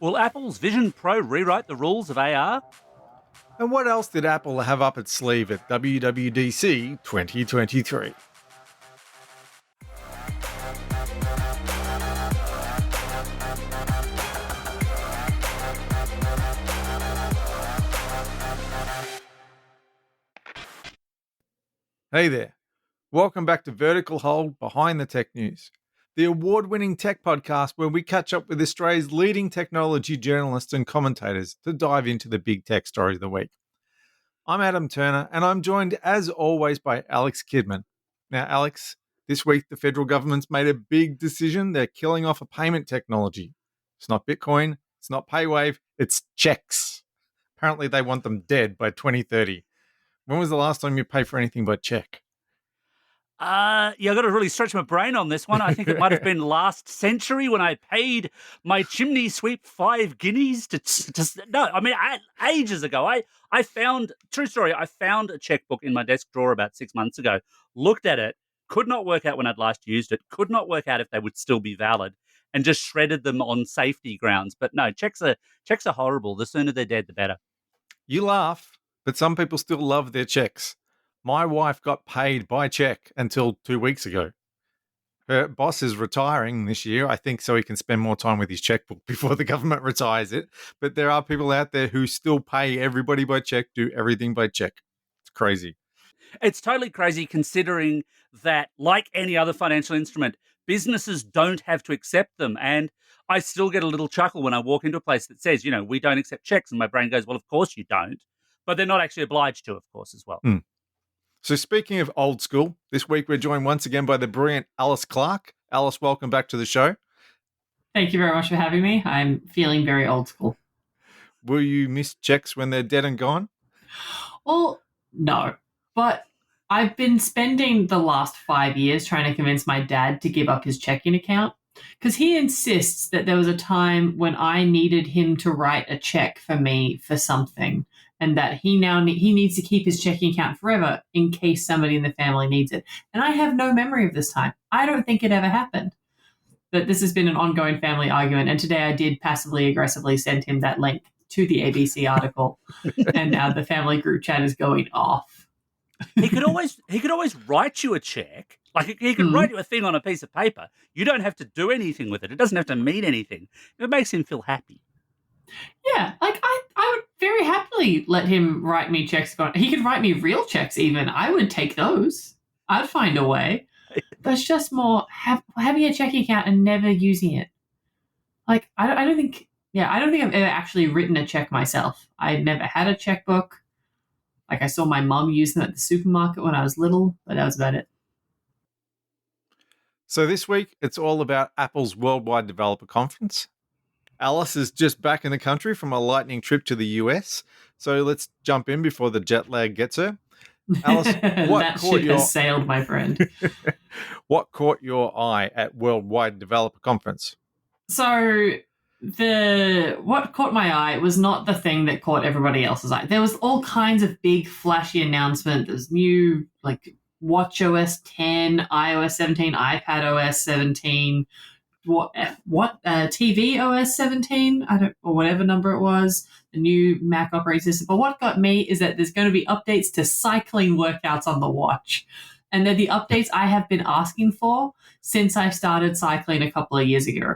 Will Apple's Vision Pro rewrite the rules of AR? And what else did Apple have up its sleeve at WWDC 2023? Hey there. Welcome back to Vertical Hold Behind the Tech News, the award-winning tech podcast where we catch up with Australia's leading technology journalists and commentators to dive into the big tech stories of the week. I'm Adam Turner, and I'm joined, as always, by Alex Kidman. Now, Alex, this week the federal government's made a big decision. They're killing off a payment technology. It's not Bitcoin, it's not PayWave, it's checks. Apparently they want them dead by 2030. When was the last time you paid for anything by check? Yeah, I've got to really stretch my brain on this one. I think it might have been last century when I paid my chimney sweep 5 guineas ages ago. I found, true story, I found a checkbook in my desk drawer about 6 months ago, looked at it, could not work out when I'd last used it, could not work out if they would still be valid, and just shredded them on safety grounds. But no, checks are horrible. The sooner they're dead, the better. You laugh, but some people still love their checks. My wife got paid by check until 2 weeks ago. Her boss is retiring this year, I think, so he can spend more time with his checkbook before the government retires it. But there are people out there who still pay everybody by check, do everything by check. It's crazy. It's totally crazy considering that, like any other financial instrument, businesses don't have to accept them. And I still get a little chuckle when I walk into a place that says, we don't accept checks. And my brain goes, well, of course you don't. But they're not actually obliged to, of course, as well. So speaking of old school, this week we're joined once again by the brilliant Alice Clarke. Alice, welcome back to the show. Thank you very much for having me. I'm feeling very old school. Will you miss checks when they're dead and gone? Well, no. But I've been spending the last 5 years trying to convince my dad to give up his checking account because he insists that there was a time when I needed him to write a check for me for something, and that he needs to keep his checking account forever in case somebody in the family needs it. And I have no memory of this time. I don't think it ever happened. But this has been an ongoing family argument. And today I did passively aggressively send him that link to the ABC article. And now the family group chat is going off. He could always write you a check. Like he could write you a thing on a piece of paper. You don't have to do anything with it. It doesn't have to mean anything. It makes him feel happy. Yeah, like I would very happily let him write me checks. He could write me real checks even. I would take those. I'd find a way. But it's just more having a checking account and never using it. Like, I don't think I've ever actually written a check myself. I never had a checkbook. Like, I saw my mum use them at the supermarket when I was little, but that was about it. So this week, it's all about Apple's Worldwide Developer Conference. Alice is just back in the country from a lightning trip to the US. So let's jump in before the jet lag gets her. Alice, that ship has sailed, my friend. What caught your eye at Worldwide Developer Conference? So what caught my eye was not the thing that caught everybody else's eye. There was all kinds of big flashy announcements. There's new like watchOS 10, iOS 17, iPadOS 17, TV OS 17, or whatever number it was, the new Mac operating system. But what got me is that there's going to be updates to cycling workouts on the watch. And they're the updates I have been asking for since I started cycling a couple of years ago.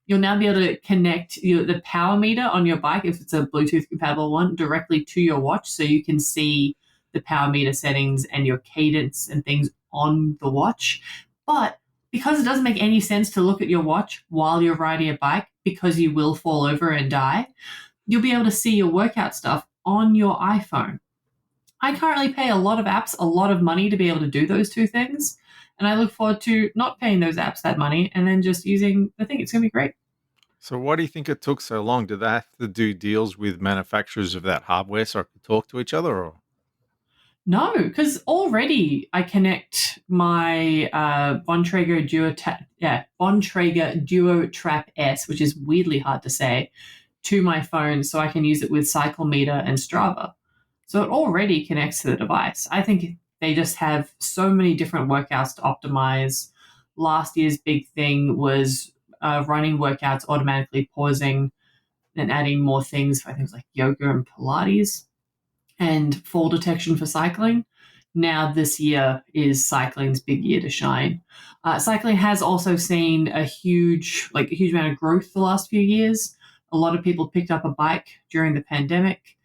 You'll now be able to connect the power meter on your bike, if it's a Bluetooth compatible one, directly to your watch, so you can see the power meter settings and your cadence and things on the watch. But because it doesn't make any sense to look at your watch while you're riding a bike, because you will fall over and die, you'll be able to see your workout stuff on your iPhone. I currently pay a lot of apps a lot of money to be able to do those two things, and I look forward to not paying those apps that money and then just using the thing. It's going to be great. So why do you think it took so long? Did they have to do deals with manufacturers of that hardware so I could talk to each other? Or? No, because already I connect my Bontrager Duo Trap S, which is weirdly hard to say, to my phone so I can use it with Cycle Meter and Strava. So it already connects to the device. I think they just have so many different workouts to optimize. Last year's big thing was running workouts automatically pausing and adding more things for things like yoga and Pilates and fall detection for cycling. Now this year is cycling's big year to shine. Cycling has also seen a huge amount of growth the last few years. A lot of people picked up a bike during the pandemic,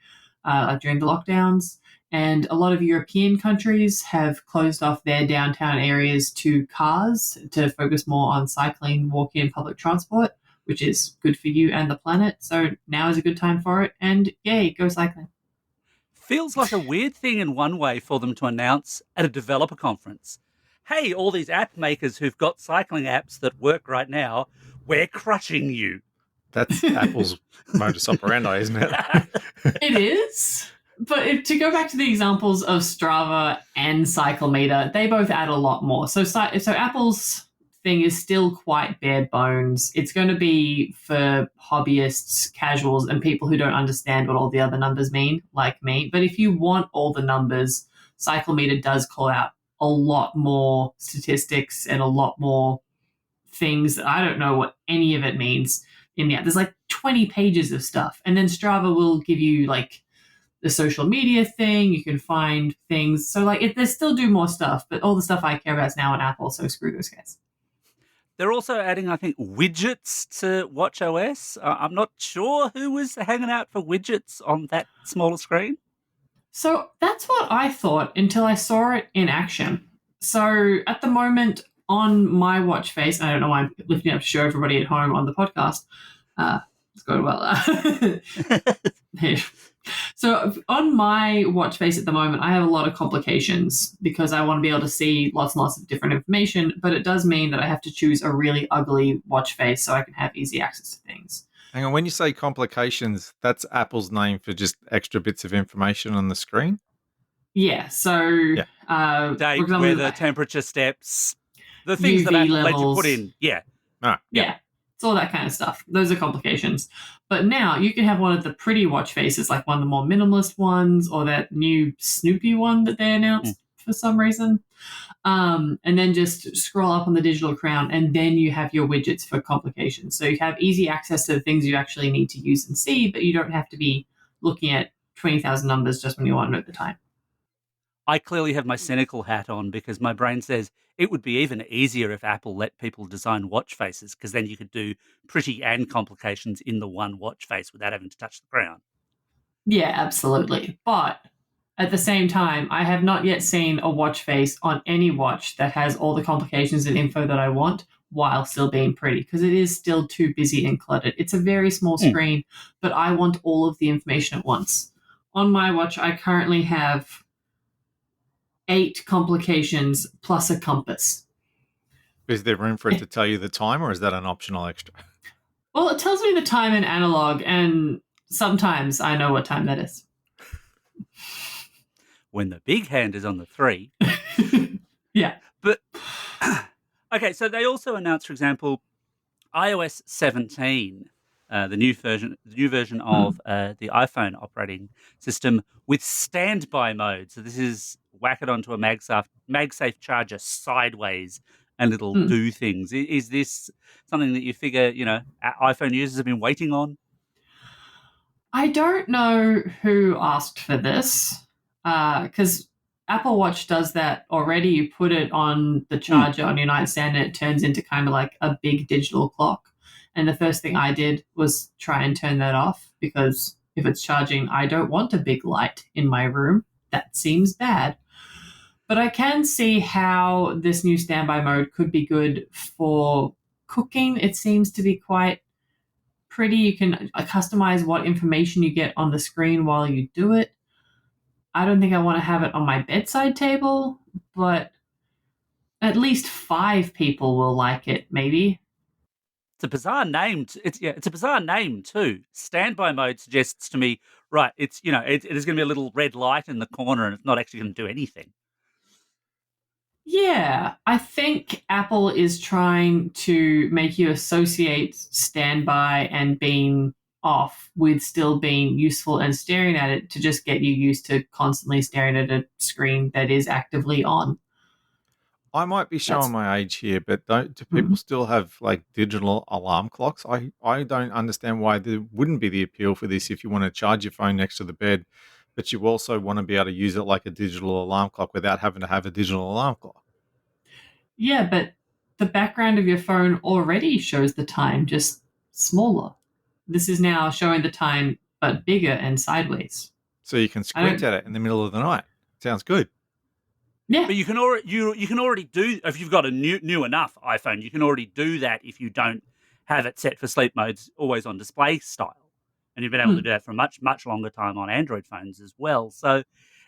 during the lockdowns, and a lot of European countries have closed off their downtown areas to cars to focus more on cycling, walking, and public transport, which is good for you and the planet. So now is a good time for it, and yay, go cycling. Feels like a weird thing in one way for them to announce at a developer conference. Hey, all these app makers who've got cycling apps that work right now, we're crushing you. That's Apple's modus operandi, isn't it? It is. But to go back to the examples of Strava and Cyclometer, they both add a lot more. So Apple's thing is still quite bare bones. It's going to be for hobbyists, casuals, and people who don't understand what all the other numbers mean, like me. But if you want all the numbers, Cyclometer does call out a lot more statistics and a lot more things that I don't know what any of it means in the app. There's like 20 pages of stuff. And then Strava will give you like the social media thing. You can find things. So they still do more stuff, but all the stuff I care about is now on Apple. So screw those guys. They're also adding, I think, widgets to watchOS. I'm not sure who was hanging out for widgets on that smaller screen. So that's what I thought until I saw it in action. So at the moment on my watch face, I don't know why I'm lifting up to show everybody at home on the podcast. It's going well. So on my watch face at the moment, I have a lot of complications because I want to be able to see lots and lots of different information, but it does mean that I have to choose a really ugly watch face so I can have easy access to things. Hang on, when you say complications, that's Apple's name for just extra bits of information on the screen? Yeah, so... Date, for example, weather, temperature, steps, the things UV that Apple let you levels. put in. Yeah. All right. Yeah, it's all that kind of stuff. Those are complications. But now you can have one of the pretty watch faces, like one of the more minimalist ones, or that new Snoopy one that they announced for some reason. And then just scroll up on the digital crown, and then you have your widgets for complications. So you have easy access to the things you actually need to use and see, but you don't have to be looking at 20,000 numbers just when you want it at the time. I clearly have my cynical hat on because my brain says it would be even easier if Apple let people design watch faces, because then you could do pretty and complications in the one watch face without having to touch the crown. Yeah, absolutely. But at the same time, I have not yet seen a watch face on any watch that has all the complications and info that I want while still being pretty, because it is still too busy and cluttered. It's a very small screen, but I want all of the information at once. On my watch, I currently have 8 complications plus a compass. Is there room for it to tell you the time, or is that an optional extra? Well, it tells me the time in analog, and sometimes I know what time that is. When the big hand is on the 3. Yeah. But, okay, so they also announced, for example, iOS 17, the new version of the iPhone operating system with standby mode. So this is whack it onto a MagSafe charger sideways and it'll do things. Is this something that you figure, iPhone users have been waiting on? I don't know who asked for this, because Apple Watch does that already. You put it on the charger on your nightstand and it turns into kind of like a big digital clock. And the first thing I did was try and turn that off, because if it's charging, I don't want a big light in my room. That seems bad. But I can see how this new standby mode could be good for cooking. It seems to be quite pretty. You can customize what information you get on the screen while you do it. I don't think I want to have it on my bedside table, but at least 5 people will like it, maybe. It's a bizarre name. It's a bizarre name too. Standby mode suggests to me, right? It's it is going to be a little red light in the corner, and it's not actually going to do anything. Yeah, I think Apple is trying to make you associate standby and being off with still being useful and staring at it, to just get you used to constantly staring at a screen that is actively on. I might be showing my age here, but do people still have like digital alarm clocks? I don't understand why there wouldn't be the appeal for this if you want to charge your phone next to the bed, but you also want to be able to use it like a digital alarm clock without having to have a digital alarm clock. Yeah, but the background of your phone already shows the time, just smaller. This is now showing the time, but bigger and sideways. So you can squint at it in the middle of the night. Sounds good. Yeah. But you can already do, if you've got a new enough iPhone, you can already do that if you don't have it set for sleep modes, always on display style. And you've been able to do that for a much, much longer time on Android phones as well. So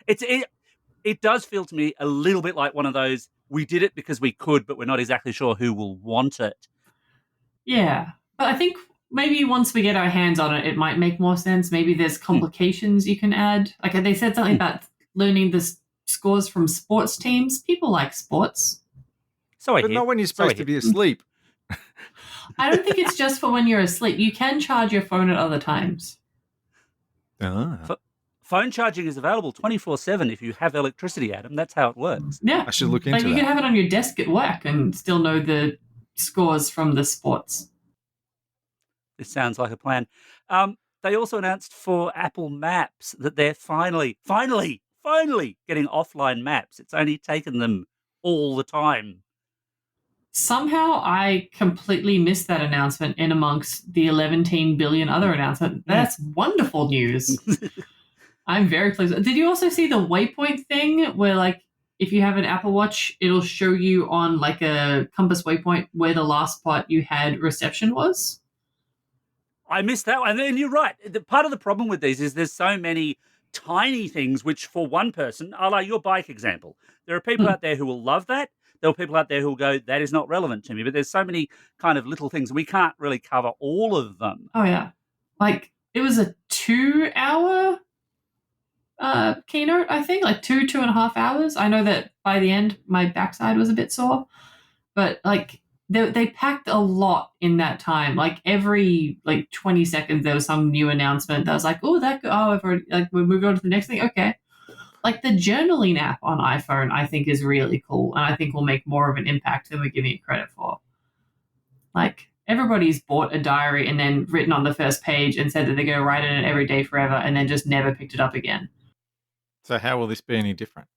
it does feel to me a little bit like one of those, we did it because we could, but we're not exactly sure who will want it. Yeah. But I think maybe once we get our hands on it, it might make more sense. Maybe there's complications you can add. Like they said something about learning the scores from sports teams. People like sports. But not when you're supposed to be asleep. I don't think it's just for when you're asleep. You can charge your phone at other times. Phone charging is available 24/7 if you have electricity, Adam. That's how it works. Yeah. I should look into that. You can have it on your desk at work and still know the scores from the sports. This sounds like a plan. They also announced for Apple Maps that they're finally getting offline maps. It's only taken them all the time. Somehow I completely missed that announcement in amongst the 11 billion other announcements. That's wonderful news. I'm very pleased. Did you also see the waypoint thing where, like, if you have an Apple Watch, it'll show you on, like, a compass waypoint where the last spot you had reception was? I missed that one. And you're right. Part of the problem with these is there's so many tiny things which, for one person, a la your bike example, there are people out there who will love that. There are people out there who will go, that is not relevant to me. But there's so many kind of little things. We can't really cover all of them. Oh, yeah. Like, it was a 2-hour keynote, I think, like 2.5 hours. I know that by the end, my backside was a bit sore. But, like, they packed a lot in that time. Like, every, 20 seconds, there was some new announcement that was like, I've already, we're moving on to the next thing. Okay. Like, the journaling app on iPhone, I think, is really cool, and I think will make more of an impact than we're giving it credit for. Like, everybody's bought a diary and then written on the first page and said that they're going to write in it every day forever and then just never picked it up again. So how will this be any different?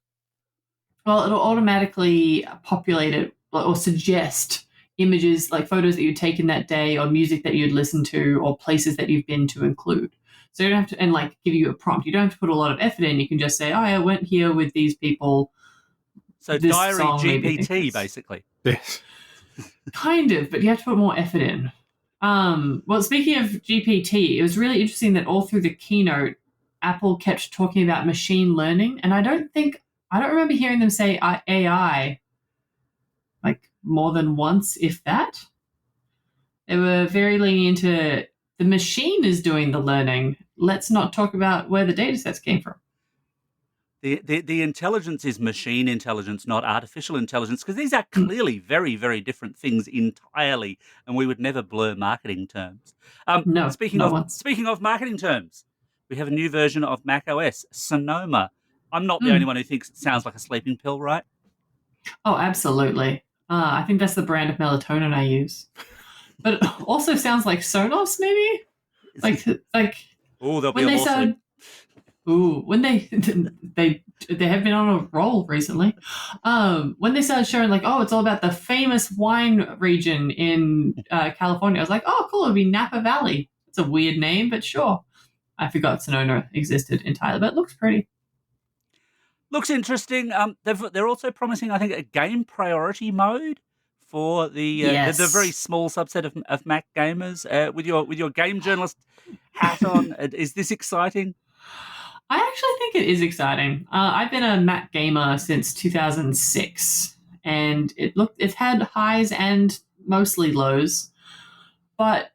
Well, it'll automatically populate it or suggest images, like photos that you'd taken that day or music that you'd listened to or places that you've been to include. So you don't have to, and give you a prompt. You don't have to put a lot of effort in. You can just say, I went here with these people. So diary GPT, basically. Yes. Kind of, but you have to put more effort in. Well, speaking of GPT, it was really interesting that all through the keynote, Apple kept talking about machine learning. And I don't remember hearing them say AI more than once, if that. They were very leaning into the machine is doing the learning. Let's not talk about where the data sets came from. The intelligence is machine intelligence, not artificial intelligence, because these are clearly very, very different things entirely, and we would never blur marketing terms. No. Speaking of marketing terms, we have a new version of macOS, Sonoma. I'm not the only one who thinks it sounds like a sleeping pill, right? Oh, absolutely. I think that's the brand of melatonin I use. But it also sounds like Sonos, maybe? Oh, they'll be a lawsuit. When they have been on a roll recently. When they started showing it's all about the famous wine region in California, I was like, oh, cool, it'd be Napa Valley. It's a weird name, but sure. I forgot Sonoma existed entirely, but it looks pretty. Looks interesting. They're also promising, I think, a game priority mode for the very small subset of Mac gamers. With your game journalist hat on, is this exciting? I actually think it is exciting. I've been a Mac gamer since 2006, and it's had highs and mostly lows, but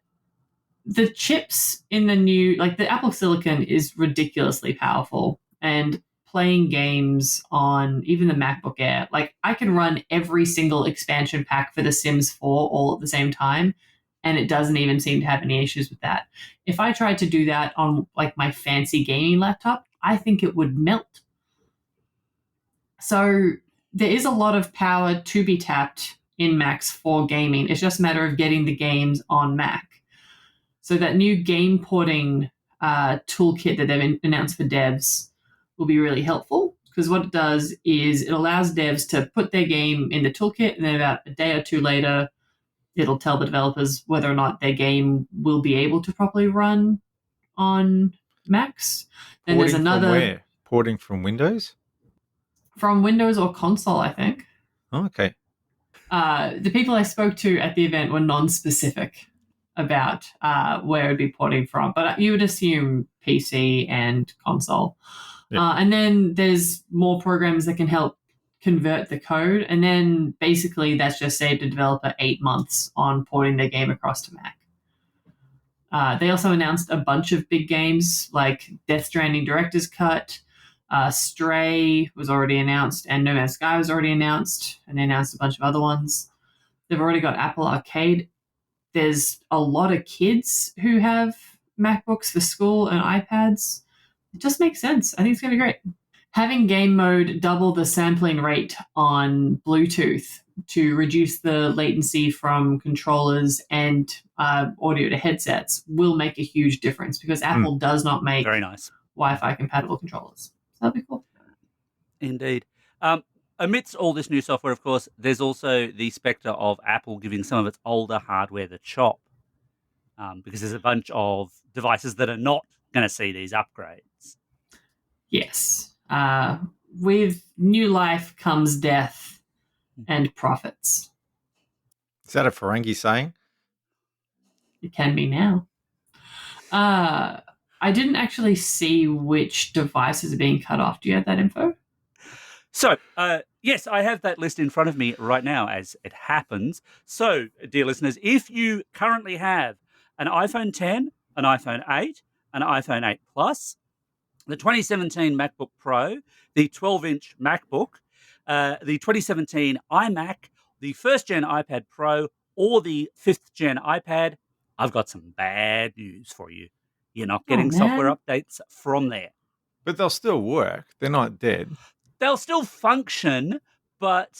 the chips in the new, the Apple Silicon is ridiculously powerful, and playing games on even the MacBook Air, I can run every single expansion pack for The Sims 4 all at the same time, and it doesn't even seem to have any issues with that. If I tried to do that on my fancy gaming laptop, I think it would melt. So there is a lot of power to be tapped in Macs for gaming. It's just a matter of getting the games on Mac. So that new game porting toolkit that they've announced for devs will be really helpful, because what it does is it allows devs to put their game in the toolkit, and then about a day or two later, it'll tell the developers whether or not their game will be able to properly run on Macs. Then there's another... From where? Porting from Windows? From Windows or console, I think. Oh, okay. The people I spoke to at the event were non-specific about where it would be porting from, but you would assume PC and console. Yeah. And then there's more programs that can help convert the code, and then basically that's just saved a developer 8 months on porting their game across to Mac. They also announced a bunch of big games like Death Stranding Director's Cut, Stray was already announced, and No Man's Sky was already announced, and they announced a bunch of other ones. They've already got Apple Arcade. There's a lot of kids who have MacBooks for school and iPads. It just makes sense. I think it's going to be great. Having game mode double the sampling rate on Bluetooth to reduce the latency from controllers and audio to headsets will make a huge difference, because Apple does not make very nice Wi-Fi compatible controllers. So that'll be cool. Indeed. Amidst all this new software, of course, there's also the spectre of Apple giving some of its older hardware the chop, because there's a bunch of devices that are not going to see these upgrades. Yes. With new life comes death and profits. Is that a Ferengi saying? It can be now. I didn't actually see which devices are being cut off. Do you have that info? So, yes, I have that list in front of me right now as it happens. So, dear listeners, if you currently have an iPhone 10, an iPhone 8, an iPhone 8 Plus, the 2017 MacBook Pro, the 12-inch MacBook, the 2017 iMac, the first-gen iPad Pro, or the fifth-gen iPad, I've got some bad news for you. You're not getting software updates from there. But they'll still work. They're not dead. They'll still function, but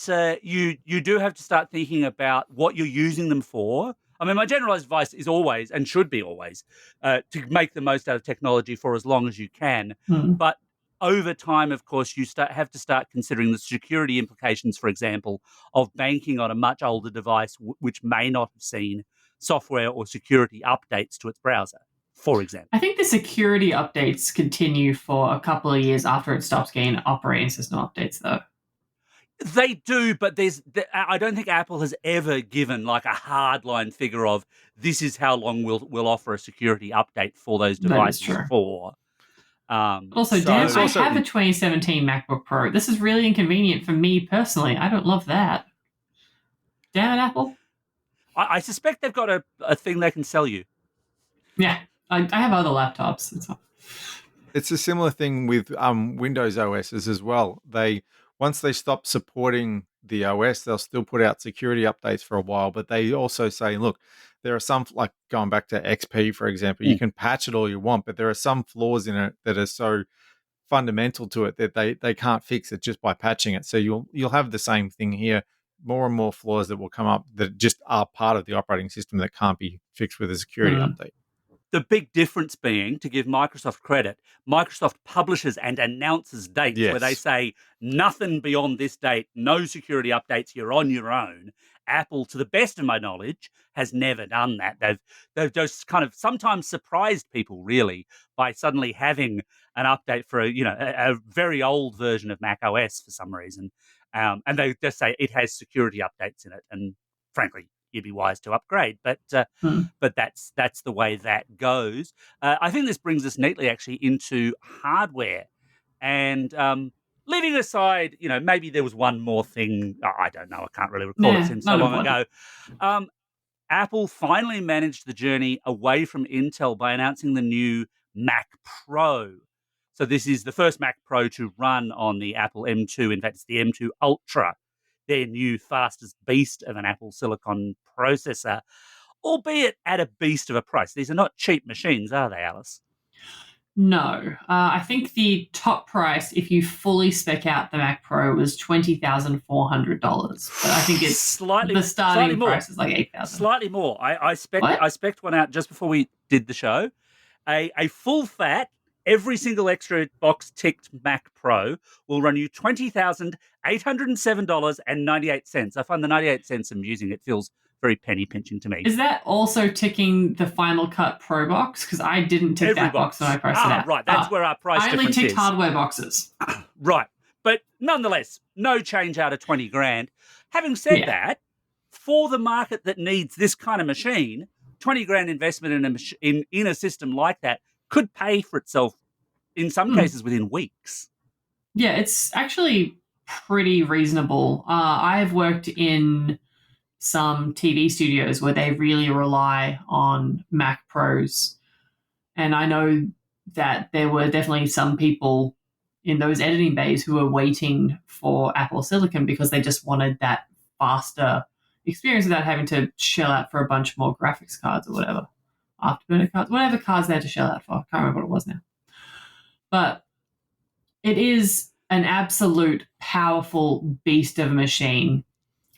you do have to start thinking about what you're using them for. I mean, my generalized advice is always, and should be always, to make the most out of technology for as long as you can. But over time, of course, you have to start considering the security implications, for example, of banking on a much older device which may not have seen software or security updates to its browser, for example. I think the security updates continue for a couple of years after it stops getting operating system updates, though. They do, but I don't think Apple has ever given like a hardline figure of this is how long we'll offer a security update for those devices for. Also, I have a 2017 MacBook Pro. This is really inconvenient for me personally. I don't love that. Damn it, Apple. I suspect they've got a thing they can sell you. Yeah, I have other laptops. It's a similar thing with Windows OSs as well. Once they stop supporting the OS, they'll still put out security updates for a while, but they also say, look, there are some, like going back to XP, for example, you can patch it all you want, but there are some flaws in it that are so fundamental to it that they can't fix it just by patching it. So you'll have the same thing here, more and more flaws that will come up that just are part of the operating system that can't be fixed with a security update. The big difference being, to give Microsoft credit, Microsoft publishes and announces dates where they say nothing beyond this date, no security updates, you're on your own. Apple, to the best of my knowledge, has never done that. They've just kind of sometimes surprised people, really, by suddenly having an update for a very old version of Mac OS for some reason. And they just say it has security updates in it. And frankly, you'd be wise to upgrade. But that's the way that goes. I think this brings us neatly actually into hardware. And leaving aside, maybe there was one more thing. I don't know. I can't really recall. It seems so long ago. Apple finally managed the journey away from Intel by announcing the new Mac Pro. So this is the first Mac Pro to run on the Apple M2. In fact, it's the M2 Ultra, their new fastest beast of an Apple Silicon processor, albeit at a beast of a price. These are not cheap machines, are they, Alice? No. I think the top price, if you fully spec out the Mac Pro, was $20,400. But I think it's Slightly the starting more. price is like $8,000. Slightly more. I What? spec'd one out just before we did the show. A full fat, every single extra box ticked Mac Pro will run you $20,807.98. I find the 98 cents amusing. It feels very penny pinching to me. Is that also ticking the Final Cut Pro box? Because I didn't tick Every that box when I priced it out. Right. That's where our price I only difference ticked is. hardware boxes. Right. But nonetheless, no change out of 20 grand. Having said that, for the market that needs this kind of machine, 20 grand investment in a system like that could pay for itself in some cases within weeks. Yeah, it's actually pretty reasonable. I've worked in some TV studios where they really rely on Mac Pros. And I know that there were definitely some people in those editing bays who were waiting for Apple Silicon because they just wanted that faster experience without having to shell out for a bunch more graphics cards or whatever. Afterburner cards, whatever cards they had to shell out for. I can't remember what it was now. But it is an absolute powerful beast of a machine.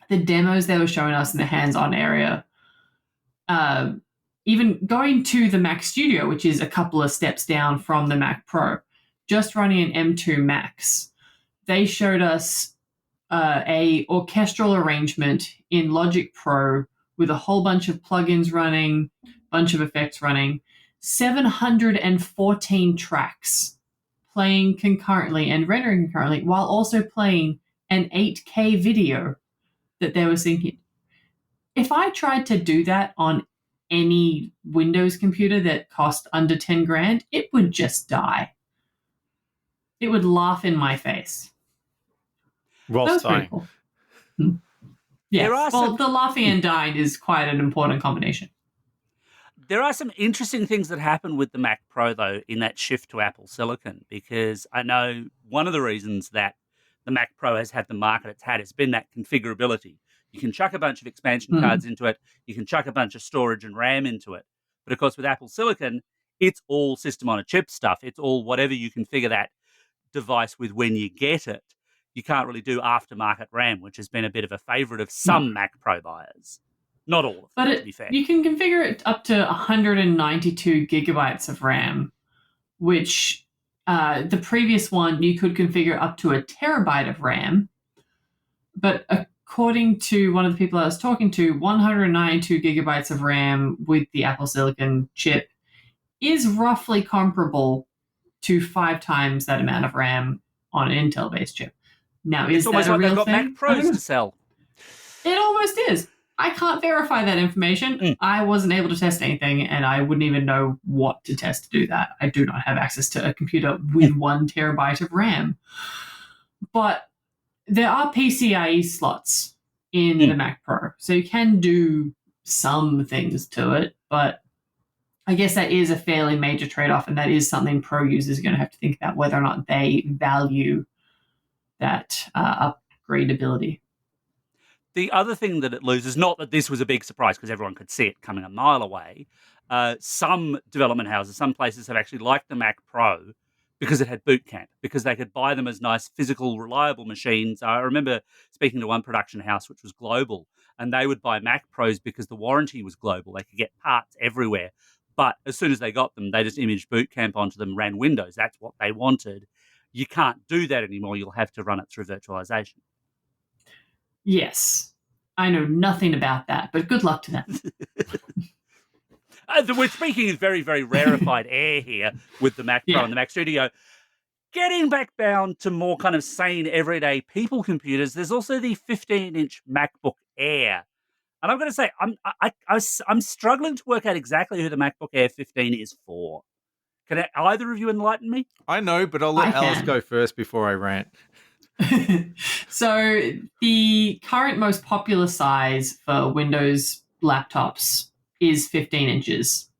The demos they were showing us in the hands-on area, even going to the Mac Studio, which is a couple of steps down from the Mac Pro, just running an M2 Max, they showed us a orchestral arrangement in Logic Pro with a whole bunch of plugins running, bunch of effects running, 714 tracks playing concurrently and rendering concurrently while also playing an 8K video that they were syncing. If I tried to do that on any Windows computer that cost under 10 grand, it would just die. It would laugh in my face. Whilst dying. Cool. Yes. Well, the laughing and dying is quite an important combination. There are some interesting things that happen with the Mac Pro, though, in that shift to Apple Silicon, because I know one of the reasons that the Mac Pro has had the market it's had has been that configurability. You can chuck a bunch of expansion cards into it. You can chuck a bunch of storage and RAM into it. But, of course, with Apple Silicon, it's all system-on-a-chip stuff. It's all whatever you configure that device with when you get it. You can't really do aftermarket RAM, which has been a bit of a favourite of some Mac Pro buyers. Not all of them, to be fair. You can configure it up to 192 gigabytes of RAM, which the previous one you could configure up to a terabyte of RAM. But according to one of the people I was talking to, 192 gigabytes of RAM with the Apple Silicon chip is roughly comparable to 5 times that amount of RAM on an Intel-based chip. Now, is that a real thing? It's almost like they've got Mac Pros to sell. It almost is. I can't verify that information. I wasn't able to test anything, and I wouldn't even know what to test to do that. I do not have access to a computer with 1 terabyte of RAM. But there are PCIe slots in the Mac Pro, so you can do some things to it, but I guess that is a fairly major trade-off, and that is something Pro users are going to have to think about whether or not they value that upgradability. The other thing that it loses, not that this was a big surprise because everyone could see it coming a mile away, some development houses, some places have actually liked the Mac Pro because it had Boot Camp, because they could buy them as nice, physical, reliable machines. I remember speaking to one production house, which was global, and they would buy Mac Pros because the warranty was global. They could get parts everywhere. But as soon as they got them, they just imaged Boot Camp onto them, ran Windows. That's what they wanted. You can't do that anymore. You'll have to run it through virtualization. Yes. I know nothing about that, but good luck to them. We're speaking in very, very rarefied air here with the Mac Pro and the Mac Studio. Getting back down to more kind of sane, everyday people computers, there's also the 15-inch MacBook Air. And I'm going to say, I'm struggling to work out exactly who the MacBook Air 15 is for. Can either of you enlighten me? I know, but I'll let Alice go first before I rant. So the current most popular size for Windows laptops is 15 inches.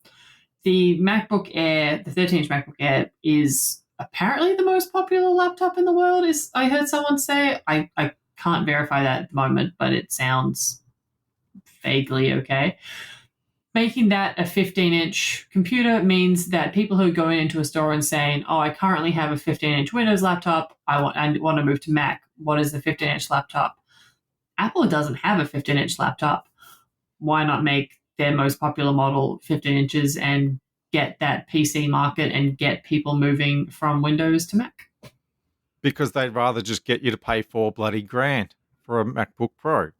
The MacBook Air, the 13-inch MacBook Air, is apparently the most popular laptop in the world, I heard someone say. I can't verify that at the moment, but it sounds vaguely okay. making that a 15-inch computer means that people who are going into a store and saying, oh, I currently have a 15-inch Windows laptop, I want to move to Mac. What is the 15-inch laptop? Apple doesn't have a 15-inch laptop. Why not make their most popular model 15 inches and get that PC market and get people moving from Windows to Mac? Because they'd rather just get you to pay $4 bloody grand for a MacBook Pro.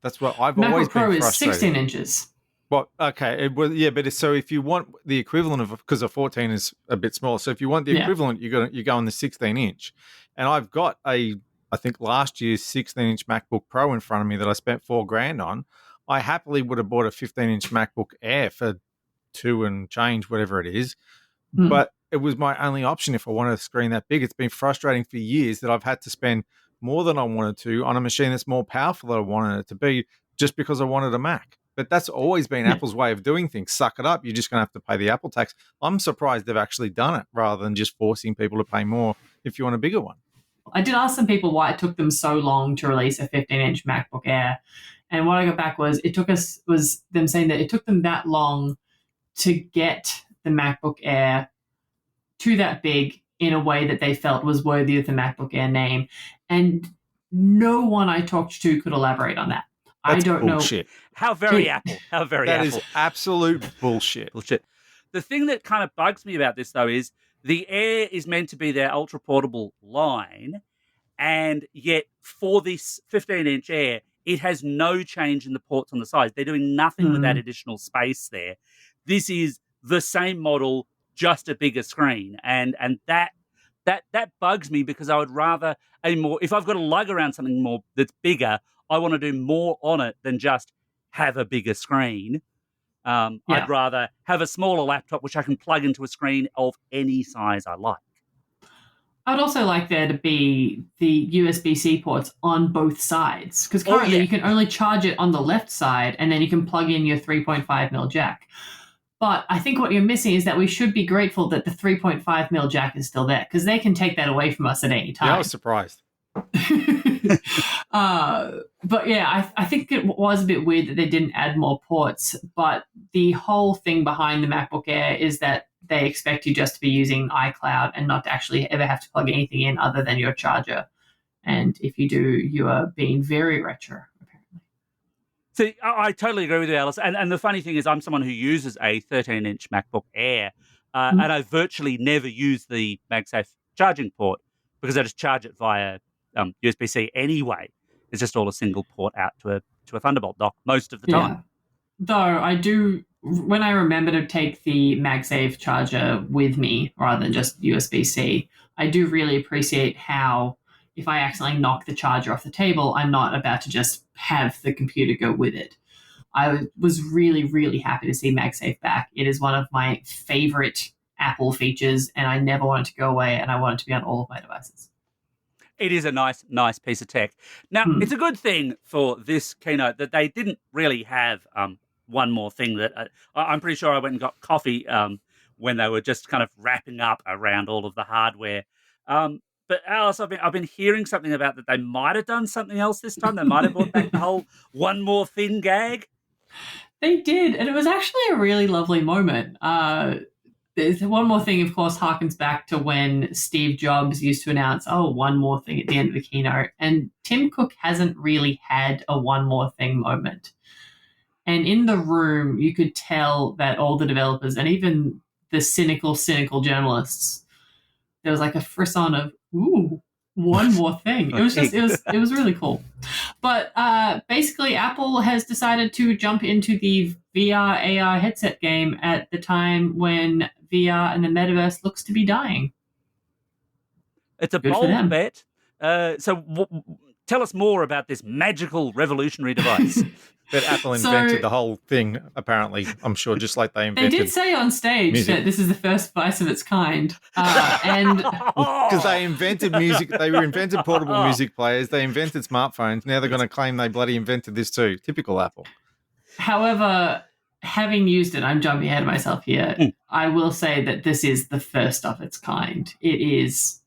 That's what I've always MacBook Pro been is frustrated. 16 inches. Well, okay, but so if you want the equivalent of, because a 14 is a bit small, so if you want the equivalent, you go on the 16-inch, and I've got I think last year's 16-inch MacBook Pro in front of me that I spent $4 grand on. I happily would have bought a 15-inch MacBook Air for $2 and change, whatever it is, but it was my only option if I wanted a screen that big. It's been frustrating for years that I've had to spend more than I wanted to on a machine that's more powerful than I wanted it to be, just because I wanted a Mac. But that's always been Apple's way of doing things. Suck it up. You're just going to have to pay the Apple tax. I'm surprised they've actually done it rather than just forcing people to pay more if you want a bigger one. I did ask some people why it took them so long to release a 15-inch MacBook Air. And what I got back was them saying that it took them that long to get the MacBook Air to that big in a way that they felt was worthy of the MacBook Air name. And no one I talked to could elaborate on that. That's I don't bullshit. know. How very Apple. How very That Apple. is absolute bullshit. Bullshit. The thing that kind of bugs me about this, though, is the Air is meant to be their ultra-portable line, and yet for this 15-inch Air, it has no change in the ports on the sides. They're doing nothing with that additional space there. This is the same model, just a bigger screen, and that bugs me, because I would rather if I've got to lug around something more that's bigger, I want to do more on it than just have a bigger screen. I'd rather have a smaller laptop which I can plug into a screen of any size I like. I'd also like there to be the USB-C ports on both sides, because currently you can only charge it on the left side, and then you can plug in your 3.5mm jack. But I think what you're missing is that we should be grateful that the 3.5mm jack is still there, because they can take that away from us at any time. Yeah, I was surprised. But yeah, I think it was a bit weird that they didn't add more ports, but the whole thing behind the MacBook Air is that they expect you just to be using iCloud and not to actually ever have to plug anything in other than your charger. And if you do, you are being very retro, apparently. See, I totally agree with you, Alice. And the funny thing is, I'm someone who uses a 13-inch MacBook Air, and I virtually never use the MagSafe charging port, because I just charge it via USB-C anyway. It's just all a single port out to a Thunderbolt dock most of the time. Though I do, when I remember to take the MagSafe charger with me rather than just USB-C, I do really appreciate how if I accidentally knock the charger off the table, I'm not about to just have the computer go with it. I was really, really happy to see MagSafe back. It is one of my favorite Apple features, and I never want it to go away, and I want it to be on all of my devices. It is a nice piece of tech. Now, it's a good thing for this keynote that they didn't really have one more thing that I'm pretty sure I went and got coffee when they were just kind of wrapping up around all of the hardware. But Alice, I've been hearing something about that they might have done something else this time. They might have brought back the whole one more thing gag. They did, and it was actually a really lovely moment. There's one more thing, of course, harkens back to when Steve Jobs used to announce, one more thing at the end of the keynote. And Tim Cook hasn't really had a one more thing moment. And in the room, you could tell that all the developers and even the cynical journalists, there was like a frisson of, ooh, one more thing. It was just, it was really cool. But basically, Apple has decided to jump into the VR AR headset game at the time when VR and the metaverse looks to be dying. It's a bold bet. Tell us more about this magical, revolutionary device. But Apple invented the whole thing, apparently, I'm sure, just like they invented. They did say on stage that this is the first device of its kind. Because they invented music, they invented portable music players, they invented smartphones, now they're going to claim they bloody invented this too. Typical Apple. However, having used it, I'm jumping ahead of myself here, I will say that this is the first of its kind. It is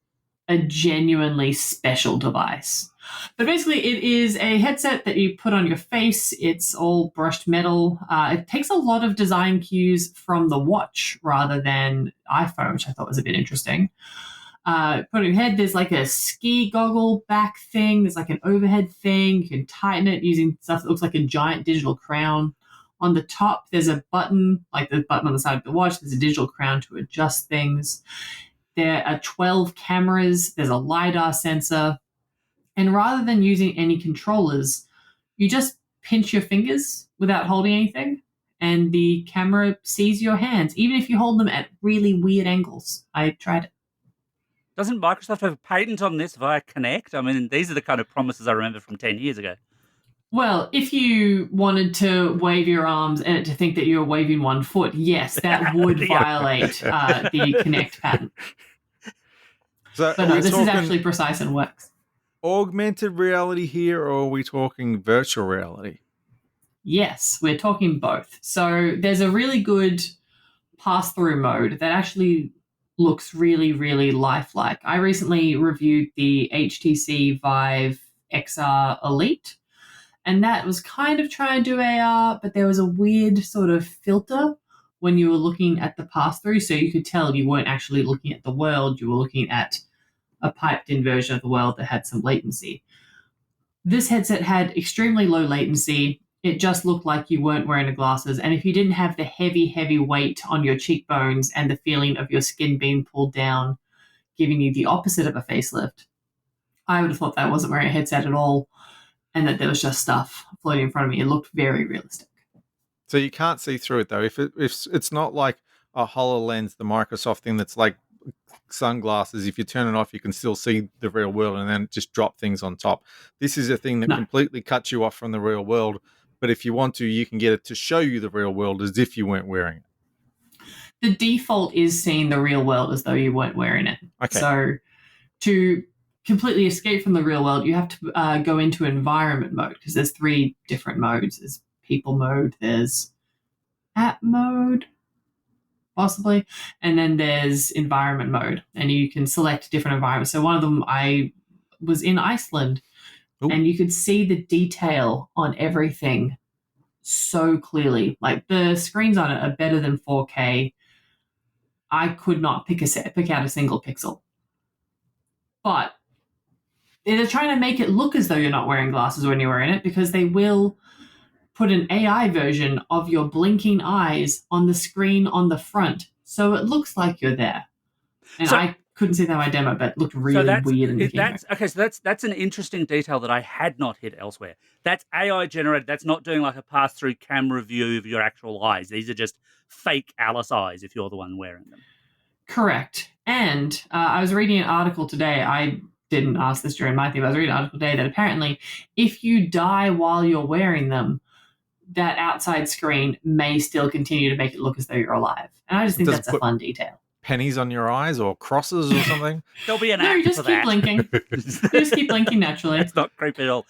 a genuinely special device. But basically, it is a headset that you put on your face. It's all brushed metal. It takes a lot of design cues from the watch rather than iPhone, which I thought was a bit interesting. Put on your head, there's like a ski goggle back thing. There's like an overhead thing. You can tighten it using stuff that looks like a giant digital crown. On the top, there's a button, like the button on the side of the watch. There's a digital crown to adjust things. There are 12 cameras. There's a LiDAR sensor. And rather than using any controllers, you just pinch your fingers without holding anything, and the camera sees your hands, even if you hold them at really weird angles. I tried it. Doesn't Microsoft have a patent on this via Kinect? I mean, these are the kind of promises I remember from 10 years ago. Well, if you wanted to wave your arms and it to think that you were waving one foot, yes, that would violate the Kinect patent. So but no, this is actually precise and works. Augmented reality here, or are we talking virtual reality? Yes, we're talking both. So there's a really good pass-through mode that actually looks really, really lifelike. I recently reviewed the HTC Vive XR Elite, and that was kind of trying to do AR, but there was a weird sort of filter when you were looking at the pass-through, so you could tell you weren't actually looking at the world, you were looking at a piped-in version of the world that had some latency. This headset had extremely low latency. It just looked like you weren't wearing the glasses. And if you didn't have the heavy, heavy weight on your cheekbones and the feeling of your skin being pulled down, giving you the opposite of a facelift, I would have thought that I wasn't wearing a headset at all and that there was just stuff floating in front of me. It looked very realistic. So you can't see through it, though. If it's not like a HoloLens, the Microsoft thing that's like sunglasses, if you turn it off, you can still see the real world and then just drop things on top. This is a thing that completely cuts you off from the real world. But if you want to, you can get it to show you the real world as if you weren't wearing it. The default is seeing the real world as though you weren't wearing it. Okay. So to completely escape from the real world, you have to go into environment mode, because there's 3 different modes. There's people mode, there's app mode, possibly, and then there's environment mode, and you can select different environments. So one of them, I was in Iceland. Ooh. And you could see the detail on everything so clearly. Like, the screens on it are better than 4K. I could not pick out a single pixel. But they're trying to make it look as though you're not wearing glasses when you're wearing it, because they will put an AI version of your blinking eyes on the screen on the front, so it looks like you're there. And I couldn't see that in my demo, but it looked really weird in the keynote. Okay, so that's an interesting detail that I had not hit elsewhere. That's AI generated. That's not doing like a pass-through camera view of your actual eyes. These are just fake Alice eyes if you're the one wearing them. Correct. And I was reading an article today. I didn't ask this during my thing, but I was reading an article today that apparently if you die while you're wearing them, that outside screen may still continue to make it look as though you're alive. And I just think that's a fun detail. Pennies on your eyes or crosses or something? There'll be an no, app you just for keep that. blinking. You just keep blinking naturally. It's not creepy at all.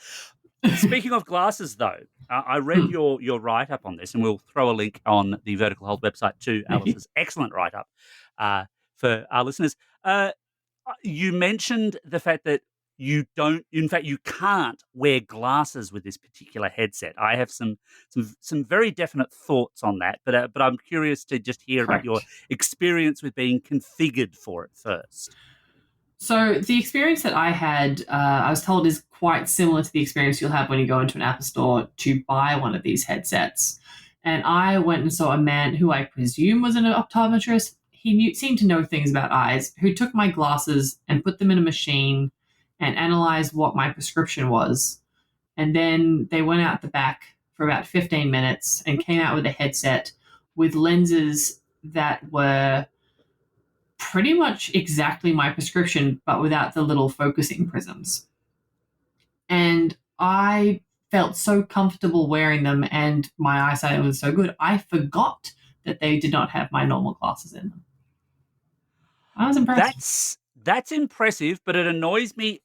Speaking of glasses, though, I read your write-up on this, and we'll throw a link on the Vertical Hold website to Alice's excellent write-up for our listeners. You mentioned the fact that you can't wear glasses with this particular headset. I have some very definite thoughts on that, but I'm curious to just hear about your experience with being configured for it first. So the experience that I had, I was told, is quite similar to the experience you'll have when you go into an Apple store to buy one of these headsets. And I went and saw a man who I presume was an optometrist. He seemed to know things about eyes, who took my glasses and put them in a machine and analyzed what my prescription was. And then they went out the back for about 15 minutes and came out with a headset with lenses that were pretty much exactly my prescription, but without the little focusing prisms. And I felt so comfortable wearing them, and my eyesight was so good, I forgot that they did not have my normal glasses in them. I was impressed. That's impressive, but it annoys me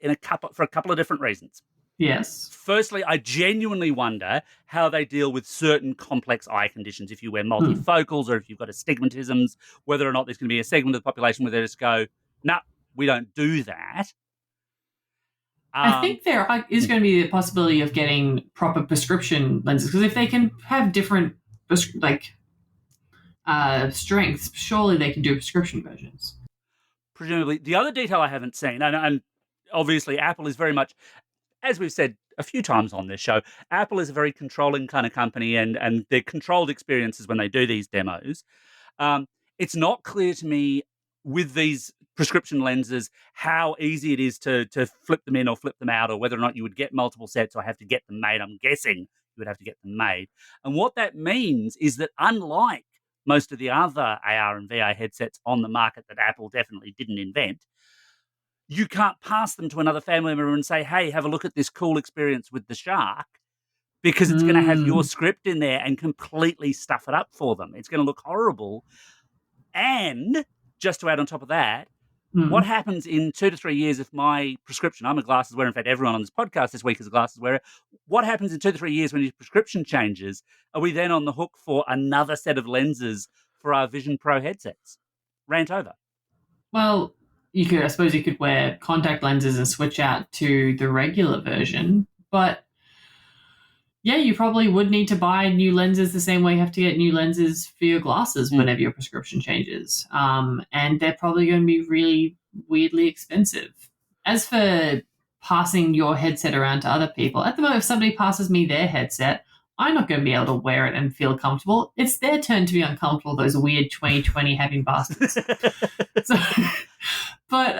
for a couple of different reasons. Yes. Firstly, I genuinely wonder how they deal with certain complex eye conditions. If you wear multifocals or if you've got astigmatisms, whether or not there's going to be a segment of the population where they just go, nah, we don't do that. I think there is going to be the possibility of getting proper prescription lenses, because if they can have different strengths, surely they can do prescription versions. Presumably. The other detail I haven't seen, and obviously Apple is very much, as we've said a few times on this show, Apple is a very controlling kind of company, and they're controlled experiences when they do these demos. It's not clear to me with these prescription lenses how easy it is to flip them in or flip them out, or whether or not you would get multiple sets or have to get them made. I'm guessing you would have to get them made. And what that means is that unlike most of the other AR and VR headsets on the market that Apple definitely didn't invent, you can't pass them to another family member and say, hey, have a look at this cool experience with the shark, because it's going to have your script in there and completely stuff it up for them. It's going to look horrible. And just to add on top of that, what happens in 2 to 3 years if my prescription, I'm a glasses wearer, in fact, everyone on this podcast this week is a glasses wearer, what happens in 2 to 3 years when your prescription changes? Are we then on the hook for another set of lenses for our Vision Pro headsets? Rant over. Well, I suppose you could wear contact lenses and switch out to the regular version, but yeah, you probably would need to buy new lenses the same way you have to get new lenses for your glasses whenever your prescription changes. And they're probably going to be really weirdly expensive. As for passing your headset around to other people, at the moment, if somebody passes me their headset, I'm not going to be able to wear it and feel comfortable. It's their turn to be uncomfortable, those weird 2020 having bastards. But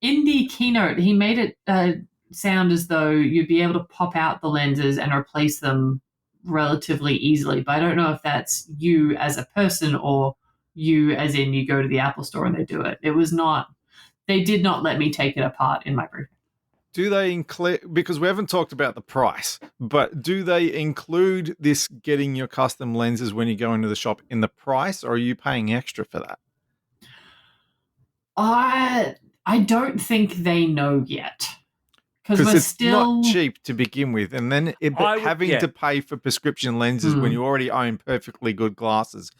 in the keynote, he made it sound as though you'd be able to pop out the lenses and replace them relatively easily. But I don't know if that's you as a person or you as in you go to the Apple store and they do it. They did not let me take it apart in my briefing. Do they include, because we haven't talked about the price, but do they include this getting your custom lenses when you go into the shop in the price, or are you paying extra for that? I don't think they know yet. Because it's still not cheap to begin with. And then to pay for prescription lenses when you already own perfectly good glasses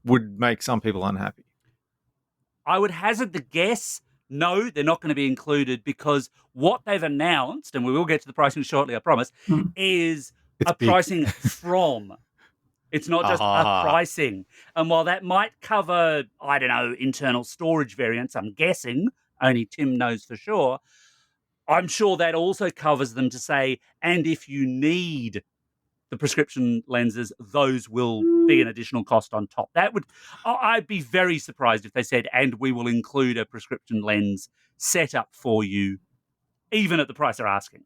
would make some people unhappy. I would hazard the guess, no, they're not going to be included, because what they've announced, and we will get to the pricing shortly, I promise, is pricing from. It's not just a pricing. And while that might cover, I don't know, internal storage variants, I'm guessing, only Tim knows for sure, I'm sure that also covers them to say, and if you need the prescription lenses, those will be an additional cost on top. I'd be very surprised if they said, and we will include a prescription lens setup for you, even at the price they're asking.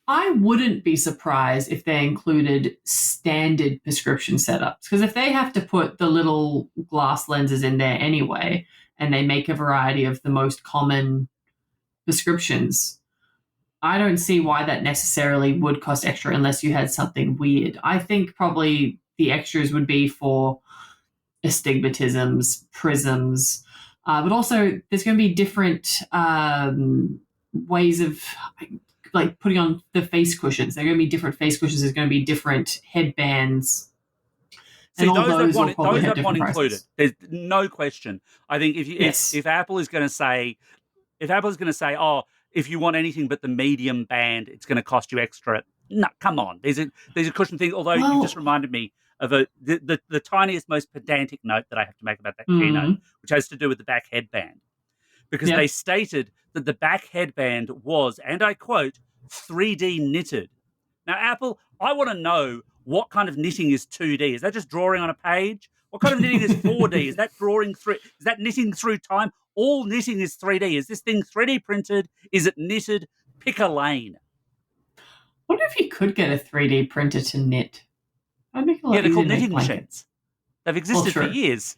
I wouldn't be surprised if they included standard prescription setups, because if they have to put the little glass lenses in there anyway, and they make a variety of the most common prescriptions, I don't see why that necessarily would cost extra unless you had something weird. I think probably the extras would be for astigmatisms, prisms, but also there's going to be different ways of like putting on the face cushions. There are going to be different face cushions. There's going to be different headbands. See, those that want included, there's no question. I think if Apple is going to say, oh, if you want anything but the medium band, it's going to cost you extra. No, come on. There's a cushion thing. Although you just reminded me of the tiniest, most pedantic note that I have to make about that keynote, which has to do with the back headband, because they stated that the back headband was, and I quote, 3D knitted. Now, Apple, I want to know what kind of knitting is 2D. Is that just drawing on a page? What kind of knitting is 4D? Is that drawing through? Is that knitting through time? All knitting is 3D. Is this thing 3D printed? Is it knitted? Pick a lane. I wonder if you could get a 3D printer to knit. That'd make a lot they're called easier to knitting machines. They've existed for years.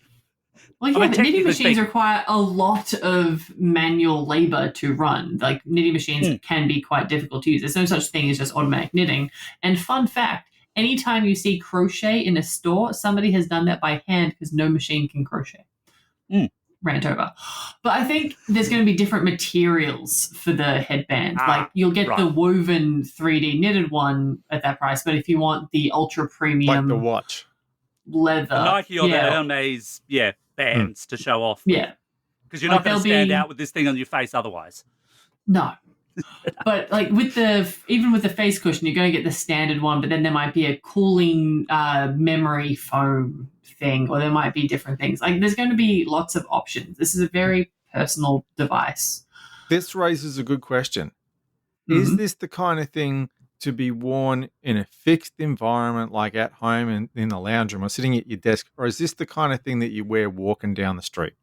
Well, yeah, but knitting machines require a lot of manual labor to run. Like, knitting machines can be quite difficult to use. There's no such thing as just automatic knitting. And fun fact, anytime you see crochet in a store, somebody has done that by hand because no machine can crochet. Rant over. But I think there's going to be different materials for the headband. Like, you'll get the woven 3D knitted one at that price, but if you want the ultra premium, like the watch, leather, the Nike or the Hermes, bands to show off. Yeah, Because you're not going to there'll stand be- out with this thing on your face otherwise. No. But like even with the face cushion, you're going to get the standard one, but then there might be a cooling memory foam thing, or there might be different things. Like there's going to be lots of options. This is a very personal device. This raises a good question. Is this the kind of thing to be worn in a fixed environment, like at home and in the lounge room or sitting at your desk, or is this the kind of thing that you wear walking down the street?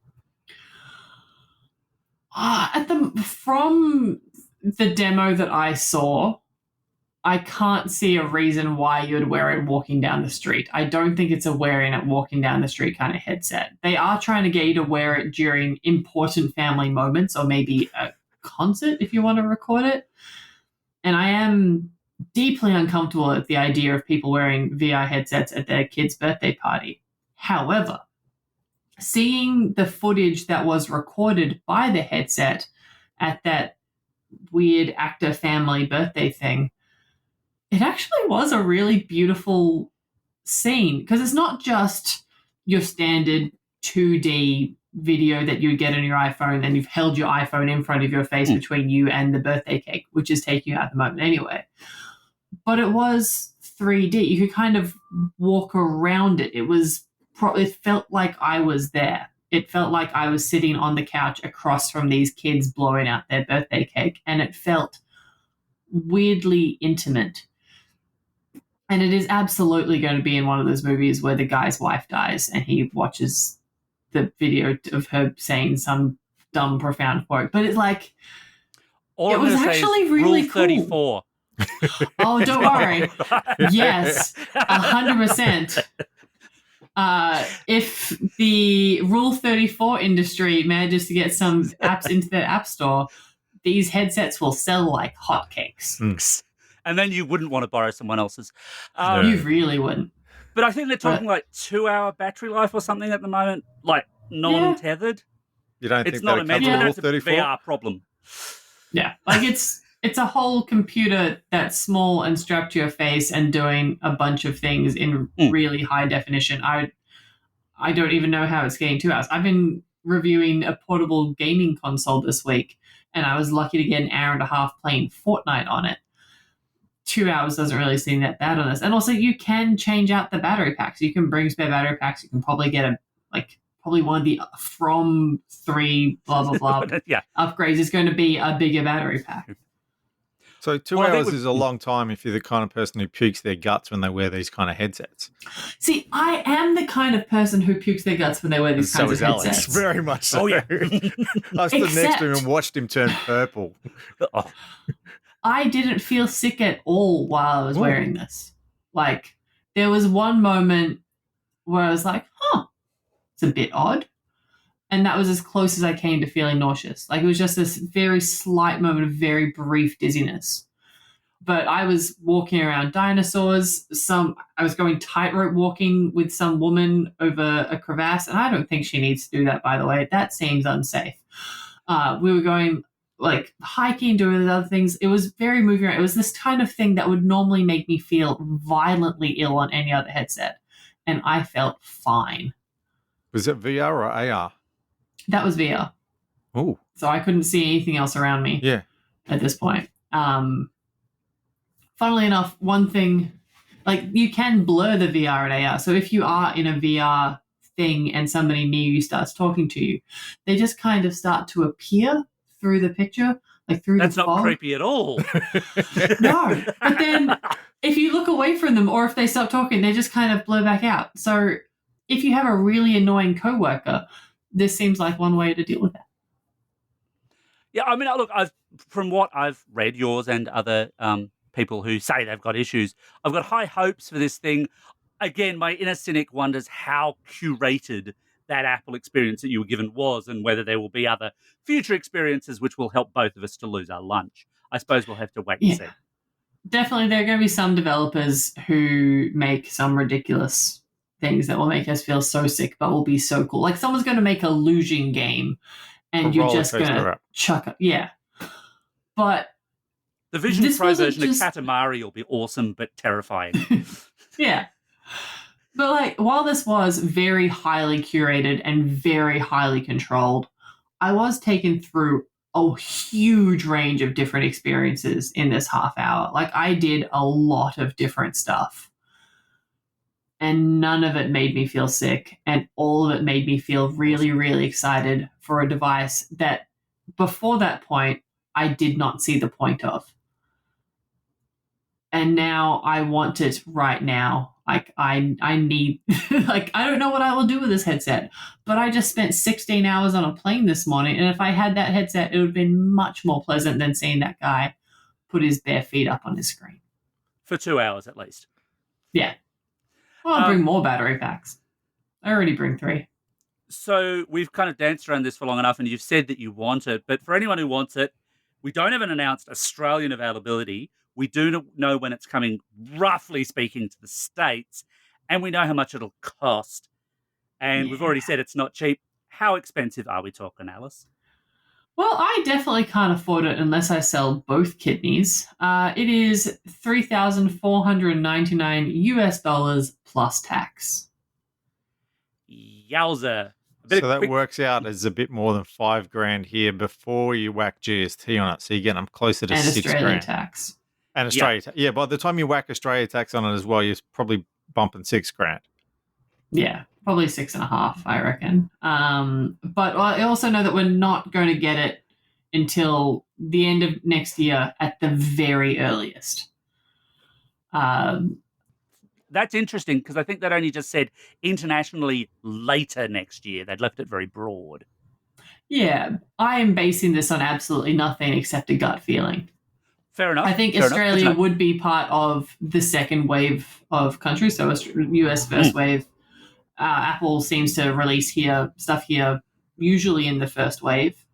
From the demo that I saw, I can't see a reason why you'd wear it walking down the street. I don't think it's a wearing it walking down the street kind of headset. They are trying to get you to wear it during important family moments, or maybe a concert if you want to record it. And I am deeply uncomfortable at the idea of people wearing VR headsets at their kid's birthday party. However, seeing the footage that was recorded by the headset at that weird actor family birthday thing, it actually was a really beautiful scene, because it's not just your standard 2D video that you would get on your iPhone and you've held your iPhone in front of your face between you and the birthday cake, which is taking you out at the moment anyway. But it was 3D. You could kind of walk around it. It felt like I was there. It felt like I was sitting on the couch across from these kids blowing out their birthday cake, and it felt weirdly intimate. And it is absolutely going to be in one of those movies where the guy's wife dies and he watches the video of her saying some dumb, profound quote. But it's like, it was actually really Rule cool. 34. Oh, don't worry. Yes, 100%. If the Rule 34 industry manages to get some apps into their app store, these headsets will sell like hotcakes. And then you wouldn't want to borrow someone else's. You really wouldn't. But I think they're talking like 2-hour battery life or something at the moment, like non-tethered. You don't It's think not a that'll major, cover Rule it's a 34? VR problem. Yeah, like it's a whole computer that's small and strapped to your face and doing a bunch of things in really high definition. I don't even know how it's getting 2 hours. I've been reviewing a portable gaming console this week, and I was lucky to get an hour and a half playing Fortnite on it. 2 hours doesn't really seem that bad on this. And also, you can change out the battery packs. You can bring spare battery packs. You can probably get probably one of the from 3 blah blah blah upgrades is going to be a bigger battery pack. So 2 hours is a long time if you're the kind of person who pukes their guts when they wear these kind of headsets. See, I am the kind of person who pukes their guts when they wear these kinds of headsets. Alex, very much so. Oh, yeah. I stood next to him and watched him turn purple. I didn't feel sick at all while I was wearing this. Like, there was one moment where I was like, it's a bit odd. And that was as close as I came to feeling nauseous. Like, it was just this very slight moment of very brief dizziness. But I was walking around dinosaurs. I was going tightrope walking with some woman over a crevasse. And I don't think she needs to do that, by the way. That seems unsafe. We were going like hiking, doing these other things. It was very moving around. It was this kind of thing that would normally make me feel violently ill on any other headset. And I felt fine. Was it VR or AR? That was VR. Oh. So I couldn't see anything else around me at this point. Funnily enough, one thing, like you can blur the VR and AR. So if you are in a VR thing and somebody near you starts talking to you, they just kind of start to appear through the picture, like through That's the fog. not creepy at all. No. But then if you look away from them or if they stop talking, they just kind of blur back out. So if you have a really annoying coworker, this seems like one way to deal with that. Yeah, I mean, look, from what I've read, yours and other people who say they've got issues, I've got high hopes for this thing. Again, my inner cynic wonders how curated that Apple experience that you were given was, and whether there will be other future experiences which will help both of us to lose our lunch. I suppose we'll have to wait and see. Definitely, there are going to be some developers who make some ridiculous things that will make us feel so sick, but will be so cool. Like someone's going to make a losing game, and you're just going to chuck it. Yeah. But the Vision Pro version of Katamari will be awesome, but terrifying. Yeah. But like, while this was very highly curated and very highly controlled, I was taken through a huge range of different experiences in this half hour. Like, I did a lot of different stuff. And none of it made me feel sick. And all of it made me feel really, really excited for a device that before that point, I did not see the point of. And now I want it right now. Like, I need, like, I don't know what I will do with this headset, but I just spent 16 hours on a plane this morning. And if I had that headset, it would have been much more pleasant than seeing that guy put his bare feet up on his screen. For 2 hours at least. Yeah. Well, I'll bring more battery packs. I already bring 3. So we've kind of danced around this for long enough, and you've said that you want it. But for anyone who wants it, we don't have an announced Australian availability. We do know when it's coming, roughly speaking, to the States, and we know how much it'll cost. And we've already said it's not cheap. How expensive are we talking, Alice? Well, I definitely can't afford it unless I sell both kidneys. It is $3,499 plus tax. Yowza. So that works out as a bit more than $5,000 here before you whack GST on it. So you get them closer to and $6,000. Australian tax. And Australia, yeah. By the time you whack Australia tax on it as well, you're probably bumping $6,000. Yeah, probably 6.5, I reckon. But I also know that we're not going to get it until the end of next year at the very earliest. That's interesting because I think that only just said internationally later next year. They'd left it very broad. Yeah, I am basing this on absolutely nothing except a gut feeling. Fair enough. I think Australia would be part of the second wave of countries, so US first wave. Apple seems to release stuff here usually in the first wave,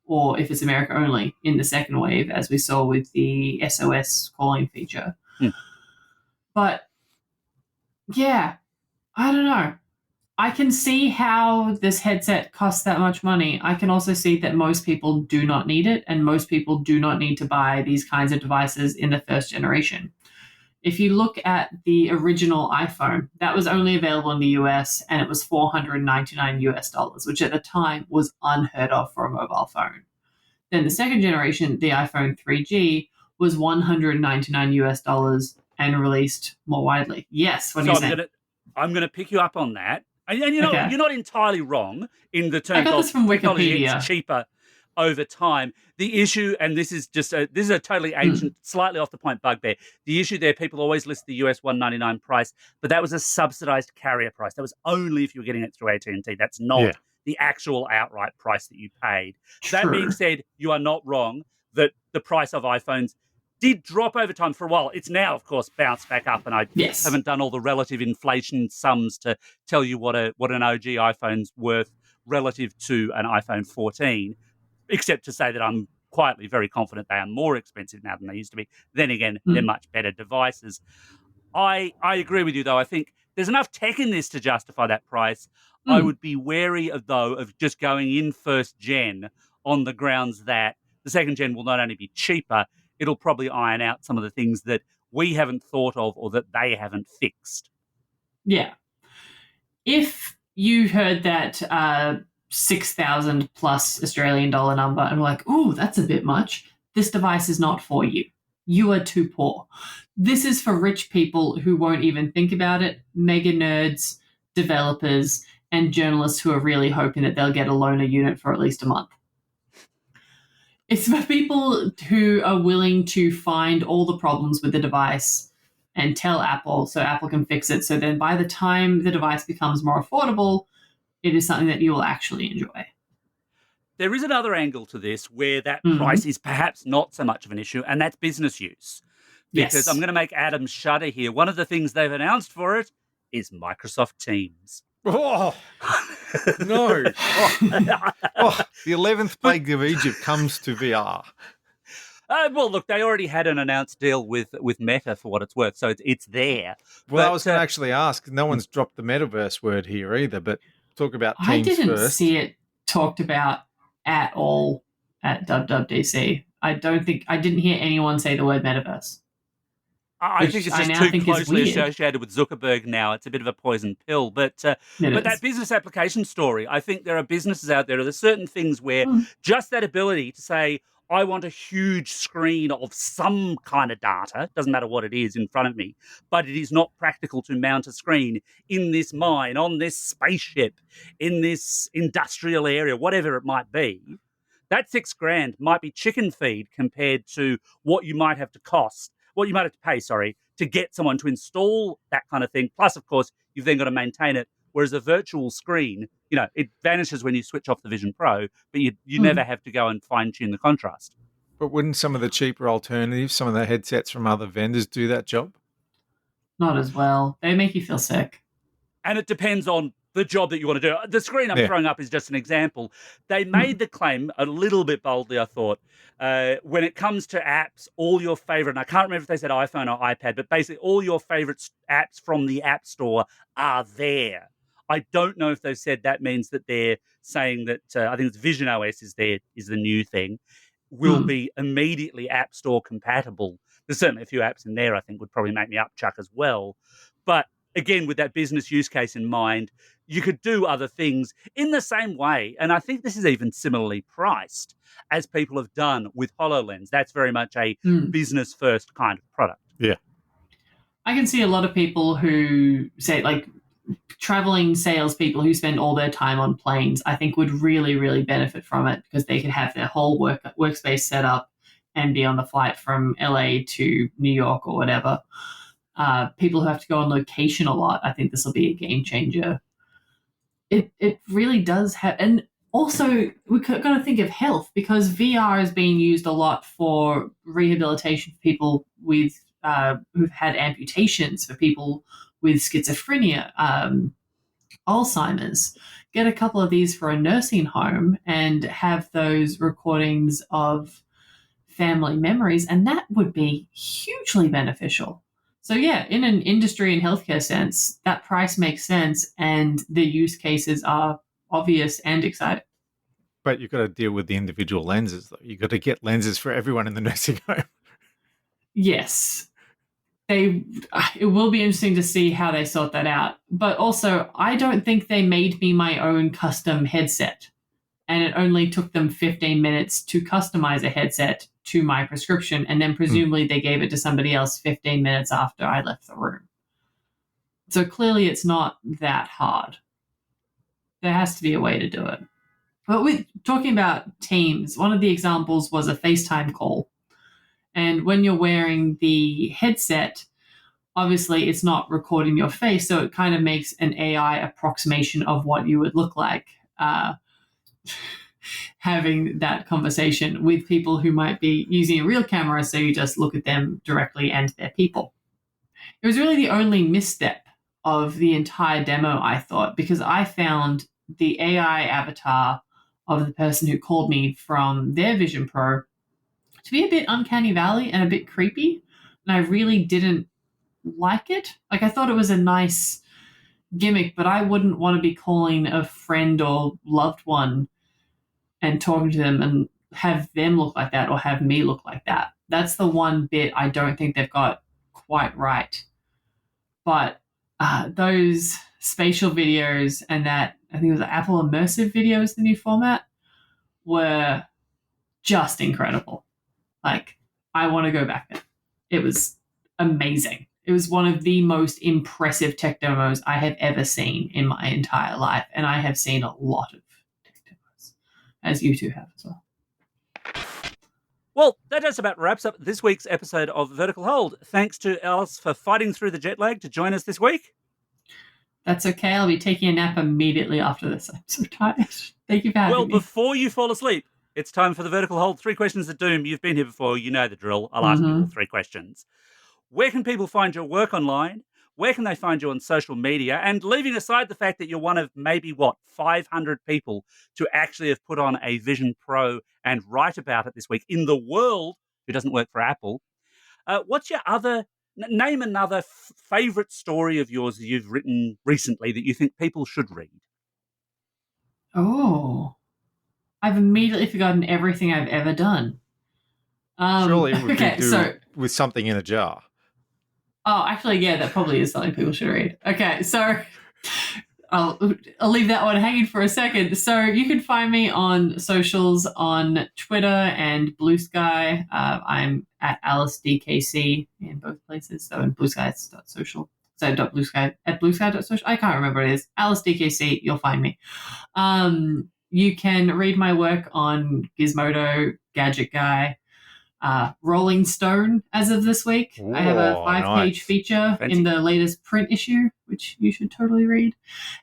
or if it's America only, in the second wave, as we saw with the SOS calling feature. But yeah, I don't know. I can see how this headset costs that much money. I can also see that most people do not need it, and most people do not need to buy these kinds of devices in the first generation. If you look at the original iPhone, that was only available in the US, and it was $499, which at the time was unheard of for a mobile phone. Then the second generation, the iPhone 3G, was $199 and released more widely. Yes, what do you say? I'm going to pick you up on that. And you know, you're not entirely wrong in the terms I got this from technology Wikipedia. gets cheaper over time. The issue, and this is a totally ancient, slightly off the point bugbear. The issue there, people always list the US $199 price, but that was a subsidized carrier price. That was only if you were getting it through AT&T. That's not the actual outright price that you paid. True. That being said, you are not wrong that the price of iPhones did drop over time for a while. It's now, of course, bounced back up, and I haven't done all the relative inflation sums to tell you what an OG iPhone's worth relative to an iPhone 14, except to say that I'm quietly very confident they are more expensive now than they used to be. Then again, they're much better devices. I agree with you, though. I think there's enough tech in this to justify that price. I would be wary, of just going in first gen on the grounds that the second gen will not only be cheaper, it'll probably iron out some of the things that we haven't thought of or that they haven't fixed. Yeah. If you heard that 6,000 plus Australian dollar number and were like, ooh, that's a bit much, this device is not for you. You are too poor. This is for rich people who won't even think about it, mega nerds, developers, and journalists who are really hoping that they'll get a loaner unit for at least a month. It's for people who are willing to find all the problems with the device and tell Apple so Apple can fix it. So then by the time the device becomes more affordable, it is something that you will actually enjoy. There is another angle to this where that price is perhaps not so much of an issue, and that's business use. Because I'm going to make Adam shudder here. One of the things they've announced for it is Microsoft Teams. Oh, no. The 11th plague of Egypt comes to VR. Well, look, they already had an announced deal with Meta for what it's worth, so it's there. Well, I was going to actually ask. No one's dropped the metaverse word here either, but talk about Teams first. I didn't see it talked about at all at WWDC. I didn't hear anyone say the word metaverse. I think which it's I just now too think is closely weird. associated with Zuckerberg now. It's a bit of a poison pill. But It that is. business application story, I think there are businesses out there, there's certain things where Mm. just that ability to say, I want a huge screen of some kind of data, doesn't matter what it is in front of me, but it is not practical to mount a screen in this mine, on this spaceship, in this industrial area, whatever it might be. That $6,000 might be chicken feed compared to what you might have to pay, to get someone to install that kind of thing. Plus, of course, you've then got to maintain it. Whereas a virtual screen, it vanishes when you switch off the Vision Pro, but you never have to go and fine tune the contrast. But wouldn't some of the cheaper alternatives, some of the headsets from other vendors, do that job? Not as well. They make you feel sick. And it depends on the job that you want to do. The screen I'm throwing up is just an example. They made the claim a little bit boldly, I thought, when it comes to apps, all your favorite, and I can't remember if they said iPhone or iPad, but basically all your favorite apps from the App Store are there. I don't know if they've said that means that they're saying that, I think it's Vision OS is the new thing, will be immediately App Store compatible. There's certainly a few apps in there I think would probably make me upchuck as well. But again, with that business use case in mind, you could do other things in the same way. And I think this is even similarly priced as people have done with HoloLens. That's very much a business first kind of product. Yeah. I can see a lot of people who say, like, traveling salespeople who spend all their time on planes, I think would really, really benefit from it because they could have their whole workspace set up and be on the flight from LA to New York or whatever. People who have to go on location a lot, I think this will be a game changer. It really does have, and also we've got to think of health because VR is being used a lot for rehabilitation for people with who've had amputations, for people with schizophrenia, Alzheimer's. Get a couple of these for a nursing home and have those recordings of family memories, and that would be hugely beneficial. So yeah, in an industry and healthcare sense, that price makes sense and the use cases are obvious and exciting. But you've got to deal with the individual lenses, though. You've got to get lenses for everyone in the nursing home. Yes. It will be interesting to see how they sort that out. But also, I don't think they made me my own custom headset. And it only took them 15 minutes to customize a headset to my prescription. And then presumably they gave it to somebody else 15 minutes after I left the room. So clearly it's not that hard. There has to be a way to do it. But with talking about Teams, one of the examples was a FaceTime call. And when you're wearing the headset, obviously it's not recording your face. So it kind of makes an AI approximation of what you would look like. Having that conversation with people who might be using a real camera, so you just look at them directly and their people. It was really the only misstep of the entire demo, I thought, because I found the AI avatar of the person who called me from their Vision Pro to be a bit uncanny valley and a bit creepy, and I really didn't like it. Like, I thought it was a nice gimmick, but I wouldn't want to be calling a friend or loved one and talking to them and have them look like that or have me look like that. That's the one bit I don't think they've got quite right. But those spatial videos and that, I think it was Apple Immersive Video is the new format, were just incredible. Like, I want to go back there. It was amazing. It was one of the most impressive tech demos I have ever seen in my entire life. And I have seen a lot of tech demos, as you two have as well. Well, that just about wraps up this week's episode of Vertical Hold. Thanks to Alice for fighting through the jet lag to join us this week. That's okay. I'll be taking a nap immediately after this. I'm so tired. Thank you for having me. Well, before you fall asleep, it's time for the Vertical Hold 3 questions of doom. You've been here before. You know the drill. I'll ask you all 3 questions. Where can people find your work online? Where can they find you on social media? And leaving aside the fact that you're one of maybe, 500 people to actually have put on a Vision Pro and write about it this week in the world who doesn't work for Apple, what's your other, name another favourite story of yours that you've written recently that you think people should read? Oh, I've immediately forgotten everything I've ever done. Surely it would be with something in a jar. Oh, actually, yeah, that probably is something people should read. Okay, so I'll leave that one hanging for a second. So you can find me on socials on Twitter and Blue Sky. I'm at Alice DKC in both places. So in Blue Sky, it's .social. So .blue sky at bluesky.social. I can't remember what it is. Alice DKC, you'll find me. You can read my work on Gizmodo, Gadget Guy, Rolling Stone as of this week. I have a 5-page feature in the latest print issue, which you should totally read.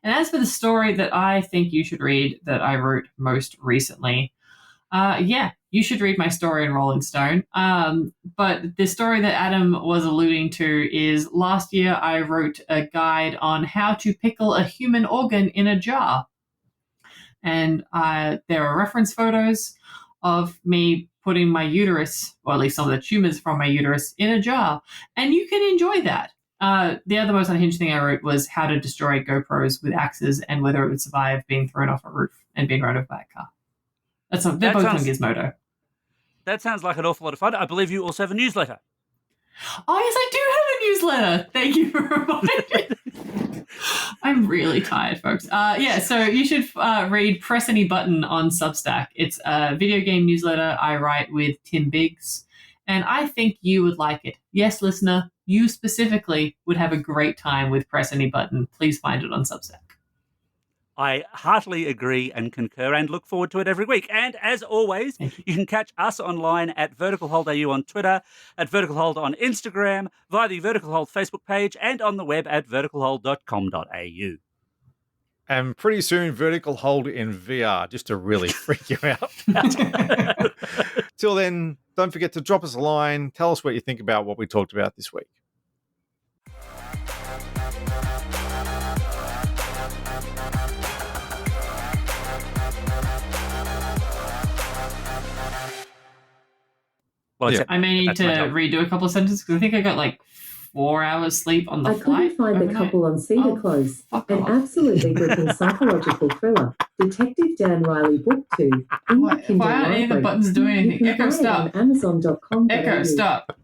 And as for the story that I think you should read that I wrote most recently, you should read my story in Rolling Stone. But the story that Adam was alluding to is last year I wrote a guide on how to pickle a human organ in a jar. And there are reference photos of me putting my uterus, or at least some of the tumors from my uterus, in a jar. And you can enjoy that. The other most unhinged thing I wrote was how to destroy GoPros with axes and whether it would survive being thrown off a roof and being run over by a car. They're both on Gizmodo. That sounds like an awful lot of fun. I believe you also have a newsletter. Oh, yes, I do have a newsletter. Thank you for reminding. I'm really tired, folks. So you should read Press Any Button on Substack. It's a video game newsletter I write with Tim Biggs, and I think you would like it. Yes, listener, you specifically would have a great time with Press Any Button. Please find it on Substack. I heartily agree and concur and look forward to it every week. And as always, you can catch us online at Vertical Hold AU on Twitter, at Vertical Hold on Instagram, via the Vertical Hold Facebook page, and on the web at verticalhold.com.au. And pretty soon, Vertical Hold in VR, just to really freak you out. Till then, don't forget to drop us a line. Tell us what you think about what we talked about this week. Well, Yeah. I may need to redo a couple of sentences because I think I got like 4 hours sleep on the flight. I couldn't find overnight. the couple on Cedar Close. An absolutely gripping psychological thriller. Detective Dan Riley Book 2. In Why aren't any of the buttons doing anything? Echo, stop. Amazon.com. Echo, stop.